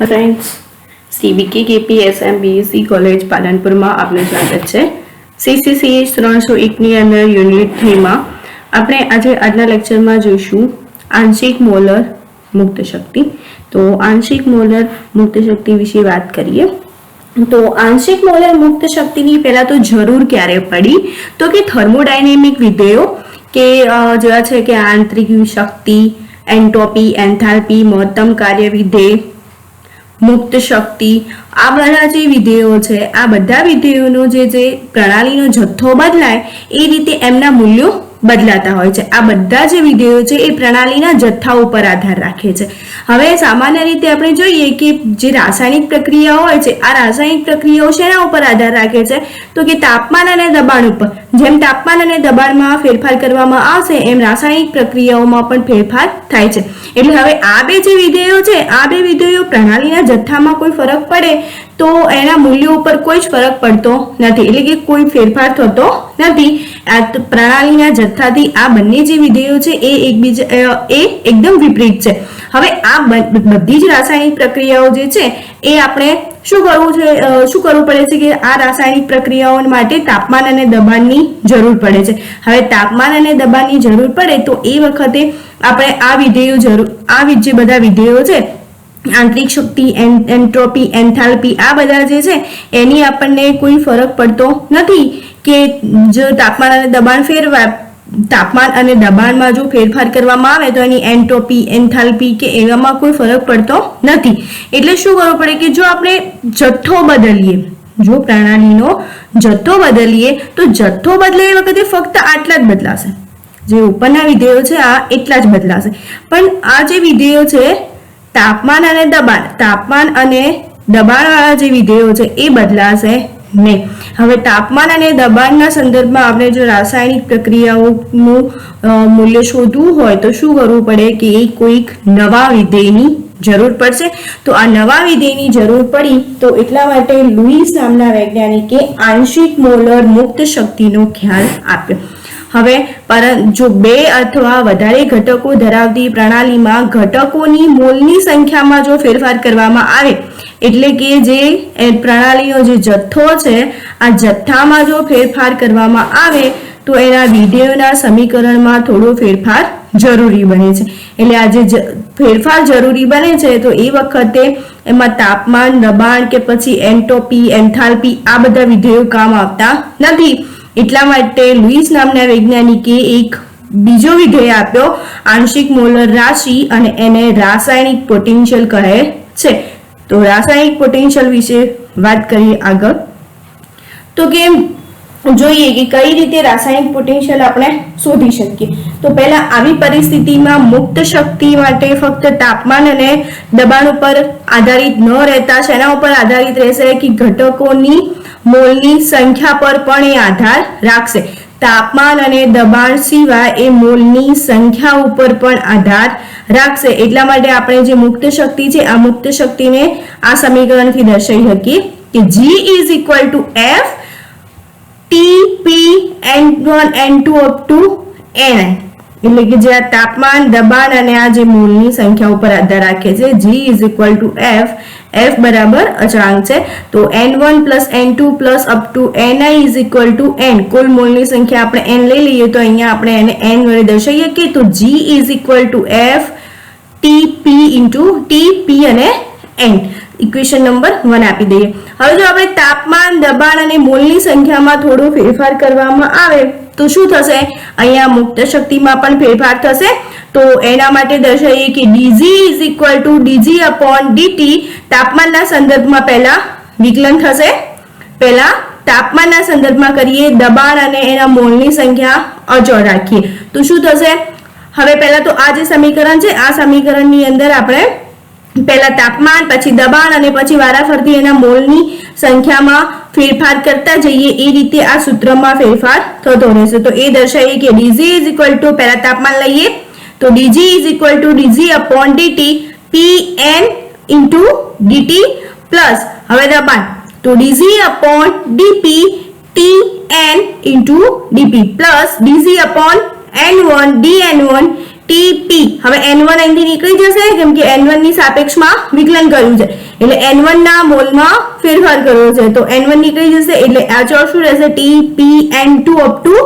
Friends, सीबीके केपीएसएम BSc college Palanpur में आपने स्वागत है। सीसीसीएच 301 ની અંદર યુનિટ 3 માં આપણે આજે આજના લેક્ચરમાં જોઈશું આંશિક મોલર મુક્ત શક્તિ। તો આંશિક મોલર મુક્ત શક્તિ વિશે વાત કરીએ તો આંશિક મોલર મુક્ત શક્તિની પહેલા તો જરૂર ક્યારે પડી તો કે થર્મોડાયનેમિક વિધેયો કે જેવા છે કે આંતરિક શક્તિ, એન્ટ્રોપી, એન્થાલ્પી, મહત્તમ કાર્ય વિધેય, મુક્ત શક્તિ, આ બધા જે વિધેયો છે આ બધા વિધેયોનો જે પ્રણાલીનો જથ્થો બદલાય એ રીતે એમના મૂલ્યો બદલાતા હોય છે। આ બધા જે વિધેયો છે એ પ્રણાલીના જથ્થા ઉપર આધાર રાખે છે। હવે સામાન્ય રીતે આપણે જોઈએ કે જે રાસાયણિક પ્રક્રિયાઓ હોય છે આ રાસાયણિક પ્રક્રિયાઓ શેના ઉપર આધાર રાખે છે તો કે તાપમાન અને દબાણ ઉપર। જેમ તાપમાન અને દબાણમાં ફેરફાર કરવામાં આવશે એમ રાસાયણિક પ્રક્રિયાઓમાં પણ ફેરફાર થાય છે। એટલે હવે આ બે જે વિધેયો છે આ બે વિધેયો પ્રણાલીના જથ્થામાં કોઈ ફરક પડે તો એના મૂલ્યો ઉપર કોઈ જ ફરક પડતો નથી, એટલે કે કોઈ ફેરફાર થતો નથી। આ પ્રણાલીના જથ્થાથી આ બંને જે વિધેયો છે એ એકદમ વિપરીત છે। હવે આ બધી જ રાસાયણિક પ્રક્રિયાઓ જે છે એ આપણે શું કરવું પડે છે કે આ રાસાયણિક પ્રક્રિયાઓ માટે તાપમાન અને દબાણની જરૂર પડે છે। હવે તાપમાન અને દબાણની જરૂર પડે તો એ વખતે આપણે આ વિધેયો જે બધા વિધેયો છે આંતરિક શક્તિ, એન્ટ્રોપી, એન્થાલ્પી આ બધા જે છે એની આપણને કોઈ ફરક પડતો નથી કે જો તાપમાન અને દબાણમાં જો ફેરફાર કરવામાં આવે તો એની એન્ટ્રોપી, એન્થાલ્પી કે એવામાં કોઈ ફરક પડતો નથી। એટલે શું કરવું પડે કે જો આપણે જથ્થો બદલીએ, જો પ્રણાલીનો જથ્થો બદલીએ તો જથ્થો બદલે એ વખતે ફક્ત આટલા જ બદલાશે, જે ઉપરના વિધેયો છે આ એટલા જ બદલાશે। પણ આ જે વિધેયો છે તાપમાન અને દબાણવાળા જે વિધેયો છે એ બદલાશે નહીં। હવે તાપમાન અને દબાણના સંદર્ભમાં આપણે જો રાસાયણિક પ્રક્રિયાઓનું મૂલ્ય શોધવું હોય તો શું કરવું પડે કે એ કોઈક નવા વિધેયની જરૂર પડશે। તો આ નવા વિધેયની જરૂર પડી તો એટલા માટે લુઈસ નામના વૈજ્ઞાનિકે આંશિક મોલર મુક્ત શક્તિનો ખ્યાલ આપ્યો। હવે જો બે અથવા વધારે ઘટકો ધરાવતી પ્રણાલીમાં ઘટકોની મોલની સંખ્યામાં જો ફેરફાર કરવામાં આવે એટલે કે જે પ્રણાલીનો જે જથ્થો છે આ જથ્થામાં જો ફેરફાર કરવામાં આવે તો એના વિધેયોના સમીકરણમાં થોડો ફેરફાર જરૂરી બને છે। એટલે આ જે ફેરફાર જરૂરી બને છે તો એ વખતે એમાં તાપમાન, દબાણ કે પછી એન્ટ્રોપી, એન્થાલ્પી આ બધા વિધેયો કામ આવતા નથી। એટલા માટે લુઈસ નામના વૈજ્ઞાનિકે એક બીજો વિધેય આપ્યો આંશિક મોલર રાશિ અને એને રાસાયણિક પોટેન્શિયલ કહે છે। તો રાસાયણિક પોટેન્શિયલ વિશે વાત કરીએ આગળ તો કે જોઈએ કે કઈ રીતે રાસાયણિક પોટેન્શિયલ આપણે શોધી શકીએ। તો પહેલા આવી પરિસ્થિતિમાં મુક્ત શક્તિ માટે ફક્ત તાપમાન અને દબાણ ઉપર આધારિત ન રહેતા શેના ઉપર આધારિત રહેશે કે ઘટકોની મોલની સંખ્યા પર પણ એ આધાર રાખશે। તાપમાન અને દબાણ સિવાય એ મોલની સંખ્યા ઉપર પણ આધાર રાખશે। એટલા માટે આપણે જે મુક્ત શક્તિ છે આ મુક્ત શક્તિને આ સમીકરણથી દર્શાવી શકીએ કે G = F T/P N1 N2 up to Ni, એટલે કે જે આ તાપમાન, દબાણ અને આ જે મોલની સંખ્યા ઉપર આધાર રાખે છે। G = F બરાબર અચળાંક છે તો N1 + N2 + up to Ni = N, કુલ મોલની સંખ્યા આપણે N લઈ લઈએ તો અહીંયા આપણે એને N વડે દર્શાવીએ કે તો G = F T/P અને N, ઇક્વેશન નંબર 1 આપી દઈએ। હવે જો આપણે તાપમાન, દબાણ અને મોલની સંખ્યામાં થોડો ફેરફાર કરવામાં આવે તો શું થશે, અહીંયા મુક્ત શક્તિમાં પણ ફેરફાર થશે। તો એના માટે દર્શાવીએ કે dg = dg/dt તાપમાનના સંદર્ભમાં પહેલા વિકલન થશે, પહેલા તાપમાનના સંદર્ભમાં કરીએ, દબાણ અને એના મોલની સંખ્યા અચળ રાખીએ તો શું થશે। હવે પહેલા તો આ જે સમીકરણ છે આ સમીકરણની અંદર આપણે પહેલા તાપમાન, પછી દબાણ અને પછી વારાફરતી એના મોલની સંખ્યામાં ફેરફાર કરતા જઈએ એ રીતે આ સૂત્રમાં ફેરફાર થતો રહેશે। તો એ દર્શાવીએ કે dg = પહેલા તાપમાન લઈએ તો dg = dg/dt Pn × dt plus હવે દબાણ તો dg/dp Tn × dp plus dg/n1 dn1 TP હવે n1 અહીંથી નીકળી જશે કેમ કે n1 ની સાપેક્ષમાં વિકલન કર્યું છે એટલે n1 ના મોલમાં ફેરફાર કર્યો છે તો n1 નીકળી જશે એટલે આ ચોર શું રહેશે TPN2 અપ ટુ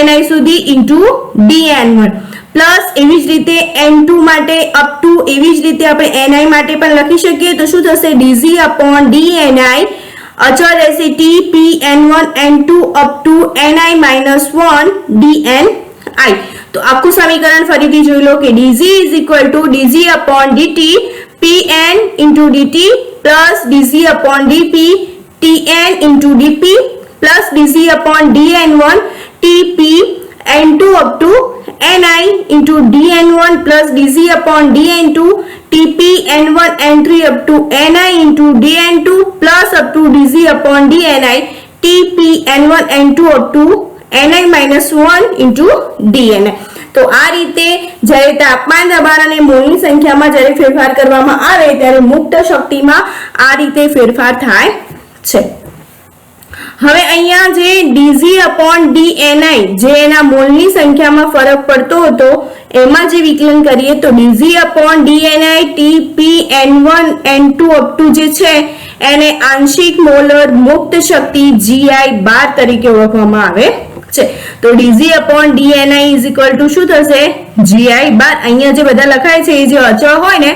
ni સુધી ઇન્ટુ dn1 પ્લસ એવી જ રીતે n2 માટે અપ ટુ એવી જ રીતે આપણે ni માટે પણ લખી શકીએ તો શું થશે dg upon dni અચળ રહેશે TPN1n2 up to ni minus 1 dni તો આખું સમીકરણ ફરીથી જોઈ લો કે dg is equal to dg upon dt pn into dt plus dg upon dp tn into dp plus dg upon dn1 tp n2 up to ni into dn1 plus dg upon dn2 tp n1 n3 up to ni into dn2 plus up to dg upon dni tp n1 n2 up to ni minus 1 into dni તો આ રીતે જ્યારે તાપમાન દબાણ અને મોલની સંખ્યામાં જ્યારે ફેરફાર કરવામાં આવે ત્યારે મુક્ત શક્તિમાં આ રીતે ફેરફાર થાય છે હવે અહીંયા જે dg upon dni જે એના મોલની સંખ્યામાં ફરક પડતો હતો એમાં જે વિકલન કરીએ તો dg upon dni TPN1 n2 up to જે છે એને આંશિક મોલર મુક્ત શક્તિ gi12 તરીકે ઓળખવામાં આવે છે તો dg upon dni is equal to શું થશે gi12 અહીંયા જે બધા લખાય છે એ જે અચળ હોય ને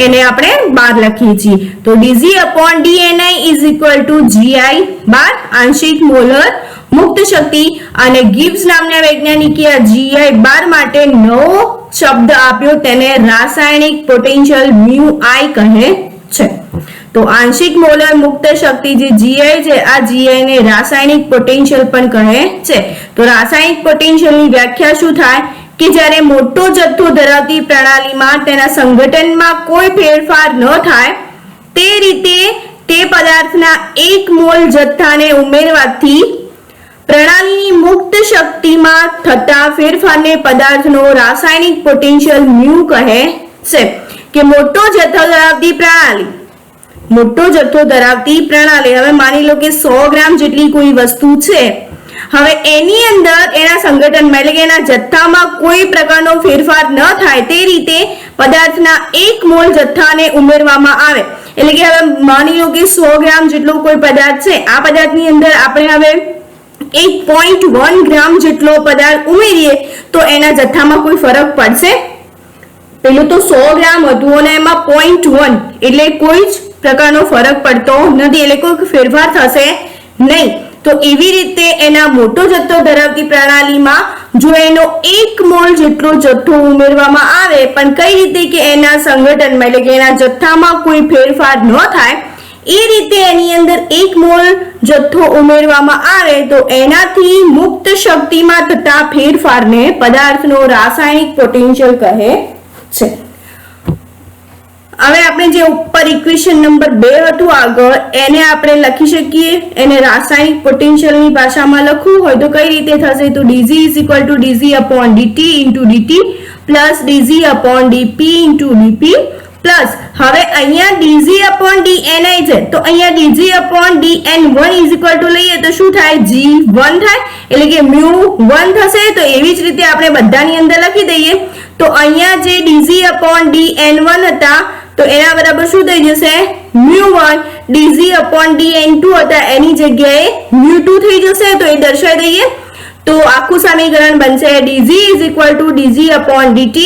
એને આપણે 12 લખીએ છીએ તો dg upon dni is equal to gi12 આંશિક મોલર મુક્ત શક્તિ અને ગિબ્સ નામના વૈજ્ઞાનિકે આ gi12 માટે નવો શબ્દ આપ્યો તેને રાસાયણિક પોટેન્શિયલ mu I કહે છે તો આંશિક મોલર મુક્ત શક્તિ જે gi છે આ gi ને રાસાયણિક પોટેન્શિયલ પણ કહે છે તો રાસાયણિક પોટેન્શિયલની વ્યાખ્યા શું થાય કે જ્યારે મોટો જથ્થો ધરાવતી પ્રણાલીમાં તેના સંગઠનમાં કોઈ ફેરફાર ન થાય તે રીતે તે પદાર્થના 1 મોલ જથ્થાને ઉમેરવાથી પ્રણાલીની મુક્ત શક્તિમાં થતા ફેરફારને પદાર્થનો રાસાયણિક પોટેન્શિયલ mu કહે છે કે મોટો જથ્થો ધરાવતી પ્રણાલી હવે માની લો કે 100 ગ્રામ જેટલી કોઈ વસ્તુ છે હવે એની અંદર એના સંગઠનમાં એટલે કે એના જથ્થામાં કોઈ પ્રકારનો ફેરફાર ન થાય તે રીતે પદાર્થના 1 મોલ જથ્થાને ઉમેરવામાં આવે એટલે કે હવે માની લો કે 100 ગ્રામ જેટલો કોઈ પદાર્થ છે આ પદાર્થની અંદર આપણે હવે 1.1 ગ્રામ જેટલો પદાર્થ ઉમેરીએ તો એના જથ્થામાં કોઈ ફરક પડશે પેલું તો 100 ગ્રામ હતું અને એમાં 0.1 એટલે કોઈ જ પ્રકારનો ફરક પડતો નથી એટલે કોઈ ફેરફાર થશે નહીં તો એવી રીતે એના મોટો જથ્થો ધરાવતી પ્રણાલીમાં જો એનો 1 મોલ જેટલો જથ્થો ઉમેરવામાં આવે પણ કઈ રીતે કે એના સંગઠનમાં એટલે કે એના જથ્થામાં કોઈ ફેરફાર ન થાય એ રીતે એની અંદર 1 મોલ જથ્થો ઉમેરવામાં આવે તો એનાથી મુક્ત શક્તિમાં થતા ફેરફારને પદાર્થનો રાસાયણિક પોટેન્શિયલ કહે છે હવે આપણે જે ઉપર ઇક્વેશન નંબર 2 હતું આગળ એને આપણે લખી શકીએ એને રાસાયણિક પોટેન્શિયલની ભાષામાં લખવું હોય તો કઈ રીતે થશે તો dg is equal to dg upon dt into dt plus dg upon dp into dp plus હવે અહીંયા dg upon dni છે તો અહીંયા dg upon dn1 is equal to લઈએ તો શું થાય g1 થાય એટલે કે mu1 થશે તો એવી જ રીતે આપણે બધાની અંદર લખી દઈએ તો અહીંયા જે dg upon dn1 હતા તો એના બરાબર શું થઈ જશે mu1 dg upon dn2 હતા એની જગ્યાએ mu2 થઈ જશે તો એ દર્શાવી દઈએ તો આખું સમીકરણ બનશે dg is equal to dg upon dt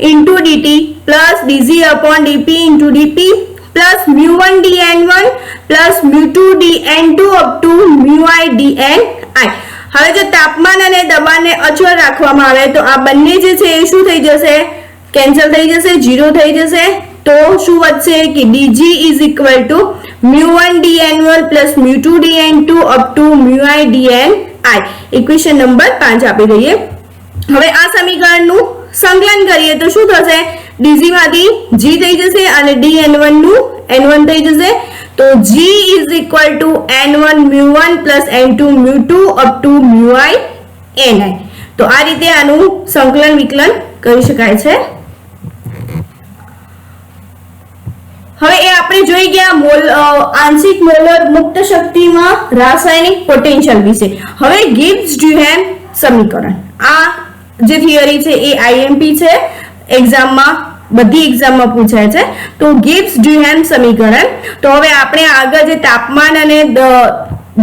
into dt plus dg upon dp into dp plus mu1 dn1 plus mu2 dn2 up to mu I dni હવે જો તાપમાન અને દબાણને અચળ રાખવામાં આવે તો આ બંને જે છે એ શું થઈ જશે કેન્સલ થઈ જશે 0 થઈ જશે તો શું વધશે કે dg is equal to mu1 dn1 plus mu2 dn2 up to mu I dni equation number 5 આપી દઈએ હવે આ સમીકરણનું સંકલન કરીએ તો શું થશે dg માંથી g થઈ જશે અને dn1 નું n1 થઈ જશે તો g is equal to n1 mu1 plus n2 mu2 up to mu I ni તો આ રીતે આનું સંકલન વિકલન કરી શકાય છે હવે એ આપણે જોઈ ગયા આંશિક મોલર મુક્ત શક્તિમાં રાસાયણિક પોટેન્શિયલ વિશે હવે ગિબ્સ ડ્યુહેમ સમીકરણ આ જે થિયરી છે એ IMP છે એક્ઝામમાં બધી એક્ઝામમાં પૂછાય છે. તો ગિબ્સ ડ્યુહેમ સમીકરણ. તો હવે આપણે આગળ જે તાપમાન અને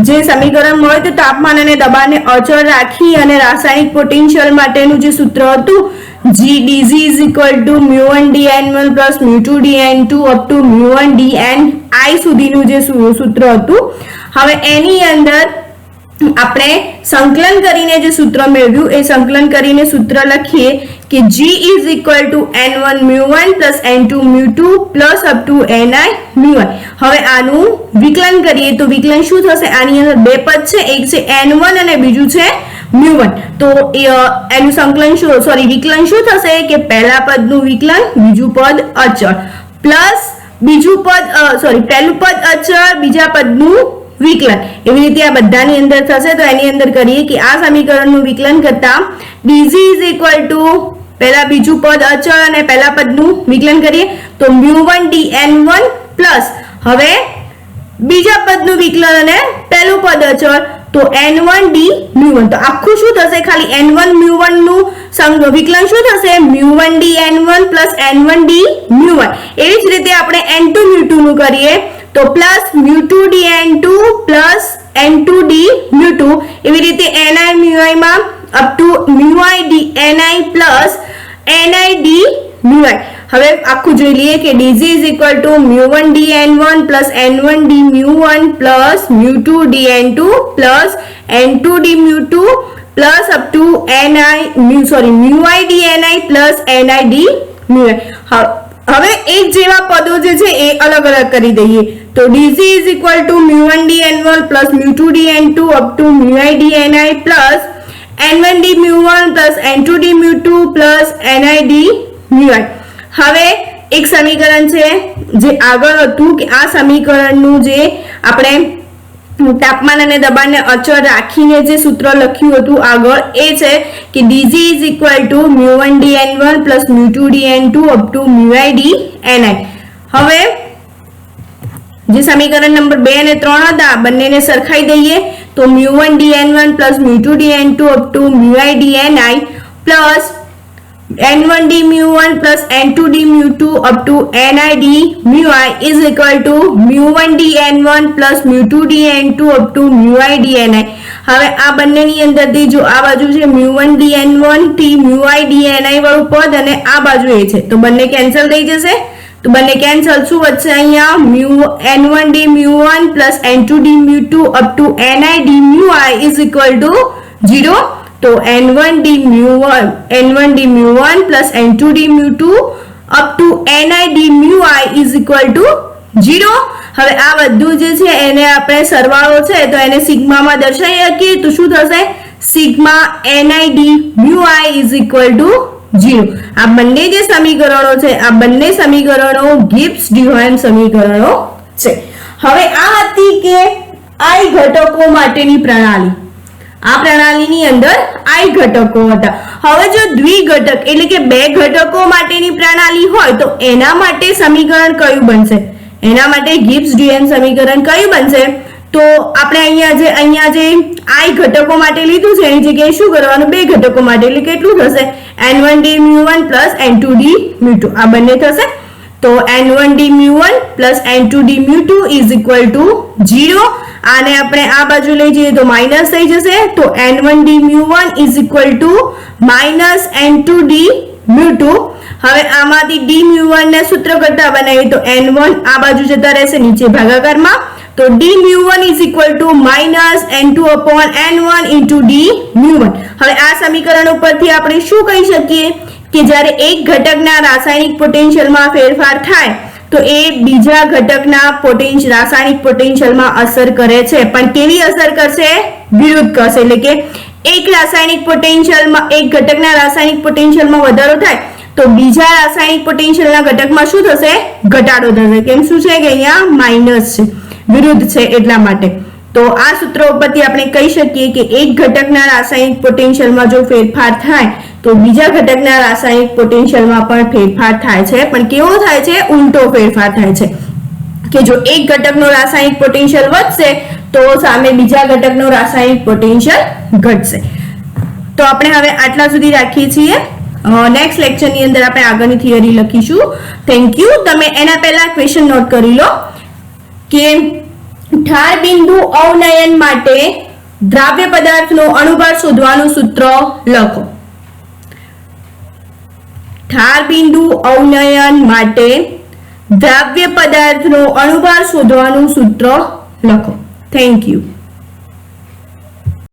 જે સમીકરણ મળે તો તાપમાન અને દબાણને અચળ રાખી અને રાસાયણિક પોટેન્શિયલ માટેનું જે સૂત્ર હતું dg is equal to mu1 dn1 plus mu2 dn2 up to mu1 dni સુધીનું જે સૂત્ર હતું, હવે એની અંદર આપણે સંકલન કરીને જે સૂત્ર મેળવ્યું એ સંકલન કરીને સૂત્ર લખીએ કે g is equal to n1 mu1 plus n2 mu2 plus up to ni mu1. હવે આનું વિકલન કરીએ તો વિકલન શું થશે? આની અંદર બે પદ છે, એક છે n1 અને બીજું છે mu1. તો એનું સંકલન વિકલન શું થશે કે પહેલા પદનું વિકલન, બીજું પદ અચળ પ્લસ બીજું પદ પહેલું પદ અચળ, બીજા પદનું વિકલન, એવી રીતે આ બધાની અંદર થશે. તો એની અંદર કરીએ કે આ સમીકરણનું વિકલન કરતા dg is equal to પહેલા બીજું પદ અચળ અને પહેલા પદનું વિકલન કરીએ તો mu1 dn1 પ્લસ હવે બીજા પદનું વિકલન અને પહેલું પદ અચળ તો n1 d mu1. તો આખું શું થશે? ખાલી n1 mu1 નું વિકલન શું થશે? mu1 dn1 plus n1 d mu1. એવી જ રીતે આપણે n2 mu2 નું કરીએ તો plus mu2 dn2 plus n2 d mu2. એવી રીતે ni mu માં up to mu d ni plus ni d mu. હવે આખું જોઈ લઈએ કે dg is equal to mu1 dn1 plus n1 d mu1 plus mu2 dn2 plus n2 d mu2 plus up to mu dni plus ni d mu. હવે એક જેવા પદો જે છે એ અલગ અલગ કરી દઈએ તો dg is equal to mu1 dn1 plus mu2 dn2 up to mu dni plus n1 d mu1 plus n2 d mu2 plus ni d mu. હવે એક સમીકરણ છે જે આગળ હતું કે આ સમીકરણનું જે આપણે તાપમાન અને દબાણને અચળ રાખીને જે સૂત્ર લખ્યું હતું આગળ એ છે કે dg is equal to mu1 dn1 plus mu2 dn2 up to mu dni. હવે જે સમીકરણ નંબર 2 અને 3 હતા બંનેને સરખાઈ દઈએ તો mu1 dn1 plus mu2 dn2 up to mu dni plus n1 d mu1 plus n2 d mu2 up to ni d mu I is equal to mu1 dn1 plus mu2 dn2 up to mu I dni. હવે આ બંનેની અંદરથી જો આ બાજુ છે mu1 dn1 થી mu I dni વાળું પદ અને આ બાજુ એ છે તો બંને કેન્સલ થઈ જશે. તો બંને કેન્સલ, શું વધશે અહીંયા n1 d mu1 plus n2 d mu2 up to ni d mu I is equal to 0. તો n1 d mu1 plus n2 d mu2 up to ni d mu I is equal to 0. હવે આ બધું જે છે એને આપણે સરવાળો છે તો એને સિગ્મામાં દર્શાવી શકીએ તો શું થશે? Sigma ni d mu I is equal to 0. આ બંને જે સમીકરણો છે આ બંને સમીકરણો ગિબ્સ ડ્યુહેમ સમીકરણો છે. હવે આ હતી કે I ઘટકો માટેની પ્રણાલી. આ પ્રણાલીની અંદર I ઘટકો હતા. હવે જો દ્વિઘટક એટલે કે બે ઘટકો માટેની પ્રણાલી હોય તો એના માટે સમીકરણ કયું બનશે? એના માટે ગિબ્સ ડ્યુહેમ સમીકરણ કયું બનશે? તો આપણે અહીંયા જે I ઘટકો માટે લીધું છે એની જગ્યાએ શું કરવાનું? બે ઘટકો માટે એટલે કેટલું થશે? n1 d mu1 plus n2 d mu2 આ બંને થશે. તો n1 d mu1 plus n2 d mu2 is equal to 0. આને આપણે આ બાજુ લઈ જઈએ તો માઈનસ થઈ જશે તો n1 d mu1 is equal to minus n2 d mu2. હવે આમાંથી d mu1 ને સૂત્ર કરતા બનાવીએ તો n1 આ બાજુ જતા રહેશે નીચે ભાગાકારમાં તો d mu1 is equal to minus n2 upon n1 into d mu1. હવે આ સમીકરણ ઉપરથી આપણે શું કહી શકીએ કે જ્યારે એક ઘટકના રાસાયણિક પોટેન્શિયલમાં ફેરફાર થાય તો એ બીજા ઘટકના રાસાયણિક પોટેન્શિયલમાં અસર કરે છે, પણ કેવી અસર કરશે? વિરુદ્ધ કરશે. એટલે કે એક રાસાયણિક પોટેન્શિયલમાં એક ઘટકના રાસાયણિક પોટેન્શિયલમાં વધારો થાય તો બીજા રાસાયણિક પોટેન્શિયલના ઘટકમાં શું થશે? ઘટાડો થશે. કેમ? શું છે કે અહીંયા માઈનસ છે, વિરુદ્ધ છે એટલા માટે. તો આ સૂત્ર ઉપરથી આપણે કહી શકીએ કે એક ઘટકના રાસાયણિક પોટેન્શિયલમાં જો ફેરફાર થાય તો બીજા ઘટકના રાસાયણિક પોટેન્શિયલમાં પણ ફેરફાર થાય છે, પણ કેવો થાય છે? ઉલટો ફેરફાર થાય છે કે જો એક ઘટકનો રાસાયણિક પોટેન્શિયલ વધશે તો સામે બીજા ઘટકનો રાસાયણિક પોટેન્શિયલ ઘટશે. તો આપણે હવે આટલા સુધી રાખીએ છીએ. નેક્સ્ટ લેક્ચરની અંદર આપણે આગળની થિયરી લખીશું. Thank you. તમે એના પહેલા ક્વેશ્ચન નોટ કરી લો કે ઠાર બિંદુ અવનયન માટે દ્રાવ્ય પદાર્થનો અણુભાર શોધવાનું સૂત્ર લખો. ઠાર બિંદુ અવનયન માટે દ્રાવ્ય પદાર્થનો અણુભાર શોધવાનું સૂત્ર લખો. Thank you.